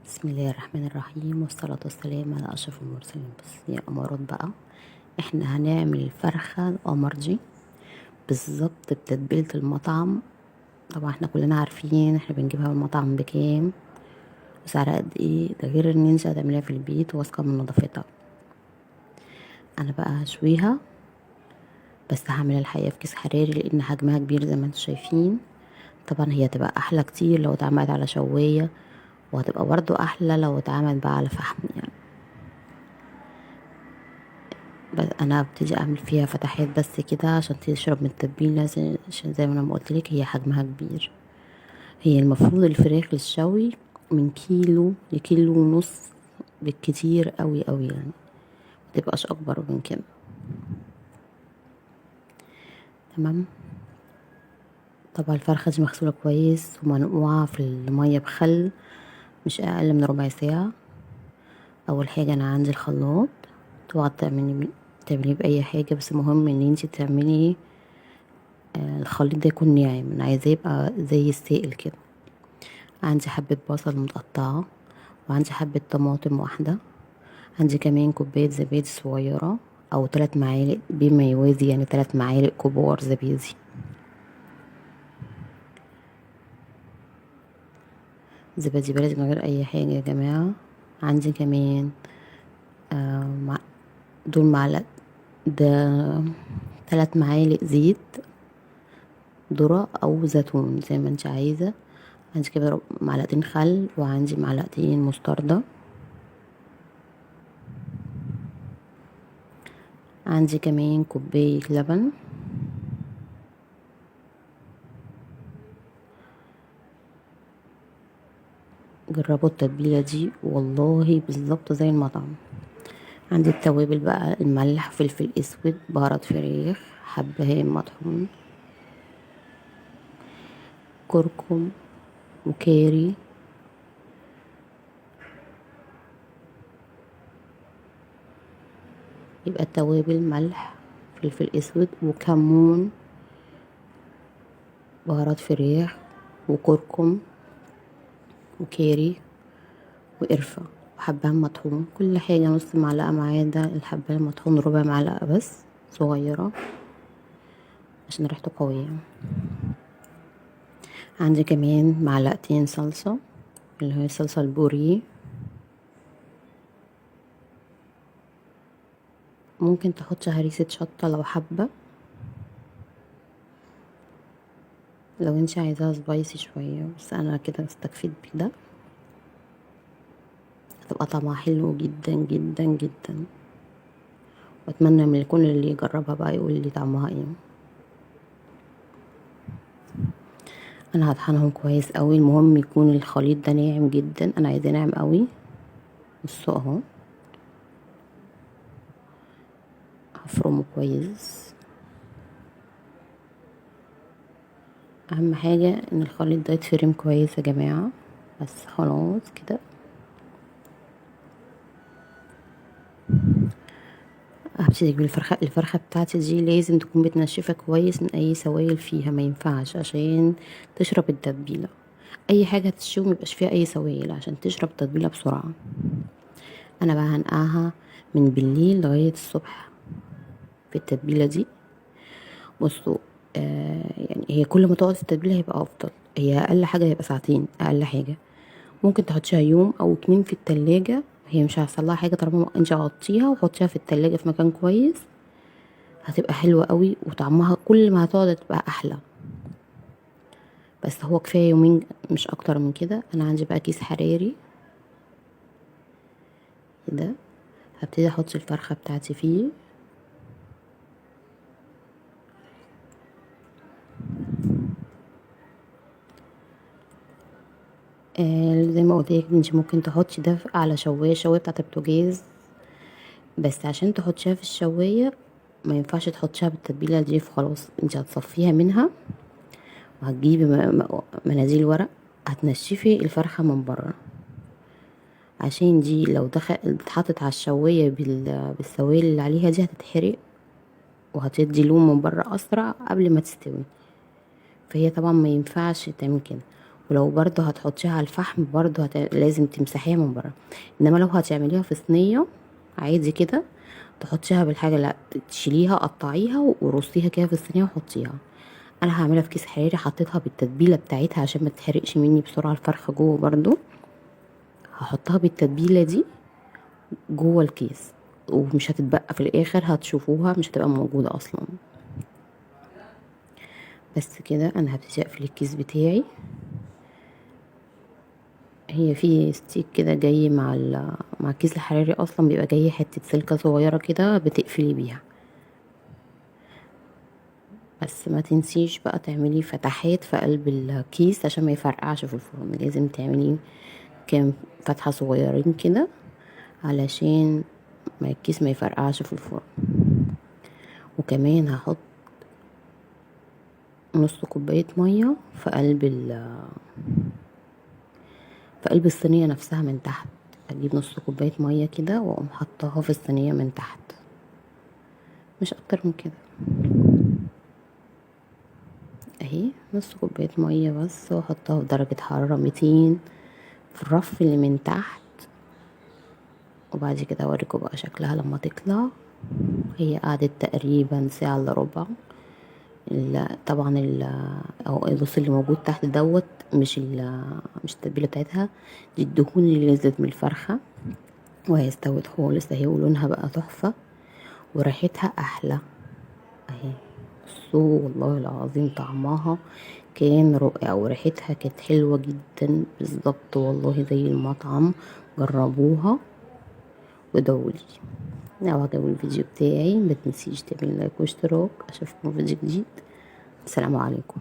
بسم الله الرحمن الرحيم، والصلاة والسلام على أشرف المرسلين. بس يا أمارات بقى، احنا هنعمل الفرخة القمرجي بالظبط بتتبيلة المطعم. طبعا احنا كلنا عارفين احنا بنجيبها من المطعم بكام وسعرها قد ايه، ده غير ان انت هتعمليها في البيت واثقة من نظافتها. انا بقى هشويها، بس هعملها الحقيقة في كيس حراري لان حجمها كبير زي ما انتم شايفين. طبعا هي هتبقى احلى كتير لو اتعملت على شواية، وهتبقى برضو احلى لو اتعملت بقى على فحم يعني. بس انا ابتدي اعمل فيها فتحات بس كده عشان تشرب من التتبيله، عشان زي ما انا ما قلت لك هي حجمها كبير. هي المفروض الفراخ للشوي من كيلو لكيلو ونص بالكتير قوي قوي يعني، متبقاش اكبر من كده. تمام. طبعا الفرخه دي مغسوله كويس ومنقوعه في الميه بخل مش اقل من ربع ساعه. اول حاجه انا عندي الخلاط، طبعا تعمليه باي حاجه، بس مهم ان انتي تعملي الخليط ده يكون ناعم، انا عايزاه يبقى زي السائل كده. عندي حبة بصل متقطعة، وعندي حبة طماطم واحدة. عندي كمان كوباية زبادي صغيرة او 3 معالق بما يوازي، يعني 3 معالق كبار زبادي. زبادي بلدي من غير اي حاجة يا جماعة. عندي كمان دول معلقة، ده 3 معالق زيت ذرة او زيتون زي ما انت عايزة. عندي كده معلقتين خل، وعندي معلقتين مستردة. عندي كمان كوباية لبن. جربوا التتبيلة دي والله بالظبط زي المطعم. عندي التوابل بقى، الملح، فلفل اسود، بهارات فراخ، حبهان مطحون، كركم، وكاري. يبقى التوابل ملح، فلفل اسود، وكمون، بهارات فراخ، وكركم، وكاري، وقرفة، وحبهان مطحون. كل حاجة نص معلقة معايا، ده الحبهان المطحون ربع معلقة بس صغيرة عشان ريحته قوية. عندي كمان معلقتين صلصة، اللي هي الصلصة البوري. ممكن تحط هريسة شطة لو حابة، لو انت عايزاها سبايسي شوية، بس انا كده استكفيت بده. هتبقى طعمها حلو جدا جدا جدا، واتمنى من كل اللي يجربها بقى يقول لي طعمها ايه. انا هطحنهم كويس قوي، المهم يكون الخليط ده ناعم جدا، انا عايزاه ناعم قوي. بصوا اهو، هفرمه كويس. اهم حاجة ان الخليط ده يتفرم كويس يا جماعة. بس خلاص كده. هبتدي اجيب الفرخة بتاعتي دي لازم تكون متنشفة كويس من اي سوائل فيها، ما ينفعش عشان تشرب التتبيلة. اي حاجة هتشوي ميبقاش فيها اي سوائل عشان تشرب التتبيلة بسرعة. انا بقى هنقعها من بالليل لغاية الصبح في التتبيلة دي. بصوا، يعني هي كل ما تقعد في التتبيلة هيبقى افضل. هي اقل حاجة هيبقى ساعتين اقل حاجة. ممكن تحطيها يوم او 2 في التلاجة، هي مش هيحصلها حاجة طالما انت غطيها وحطيها في التلاجة في مكان كويس. هتبقى حلوة قوي، وطعمها كل ما هتقعد تبقى احلى. بس هو كفاية يومين مش اكتر من كده. انا عندي بقى كيس حراري كده، هبتدي احط الفرخة بتاعتي فيه. زي ما قلت لك انت ممكن تحطي ده على شوايه بتاعه البوتاجاز، بس عشان تحطيها في الشوايه ما ينفعش تحطيها بالتتبيله دي. خلاص انت هتصفيها منها، وهتجيبي مناديل ورق، هتنشفي الفرخه من بره، عشان دي لو اتحطت على الشوايه بالسوائل اللي عليها دي هتتحرق، وهتدي لون من بره اسرع قبل ما تستوي. فهي طبعا ما ينفعش تعمل كده. ولو برضو هتحطيها على الفحم برضو لازم تمسحيها من بره. انما لو هتعمليها في صينيه عادي كده، تحطيها بالحاجه، لا تشيليها قطعيها ورصيها كده في الصينيه وحطيها. انا هعملها في كيس حراري، حطيتها بالتتبيله بتاعتها عشان ما تتحرقش مني بسرعه الفرخه جوه برضو. هحطها بالتتبيله دي جوه الكيس، ومش هتتبقى في الاخر، هتشوفوها مش هتبقى موجوده اصلا. بس كده انا هبتدي اقفل الكيس بتاعي. هي في ستيك كده جاي مع الكيس الحراري، اصلا بيبقى جاي حته سلكه صغيره كده بتقفلي بيها. بس ما تنسيش بقى تعملي فتحات في قلب الكيس عشان ما يفرقعش في الفرن. لازم تعملي كام فتحه صغيرين كده علشان ما الكيس ما يفرقعش في الفرن. وكمان هحط نص كوبايه ميه في قلب الصينيه نفسها من تحت. اجيب نص كوبايه ميه كده واقوم حطاها في الصينيه من تحت، مش اكتر من كده. اهي نص كوبايه ميه بس، واحطها في درجه حراره 200 في الرف اللي من تحت. وبعد كده اوريكم بقى شكلها لما تطلع. هي قعدت تقريبا ساعه الا ربع. طبعا او الرز اللي موجود تحت دوت مش التتبيله بتاعتها، دي الدهون اللي نزلت من الفرخه. وهي استوت خالص اهي، ولونها بقى تحفه وريحتها احلى اهي. بصوا والله العظيم طعمها كان رائع، وريحتها كانت حلوة جدا بالظبط والله زي المطعم. جربوها ودولي. لو عجبوا الفيديو بتاعي متنسيش تعملوا لايك واشتراك. اشوفكم في فيديو جديد. السلام عليكم.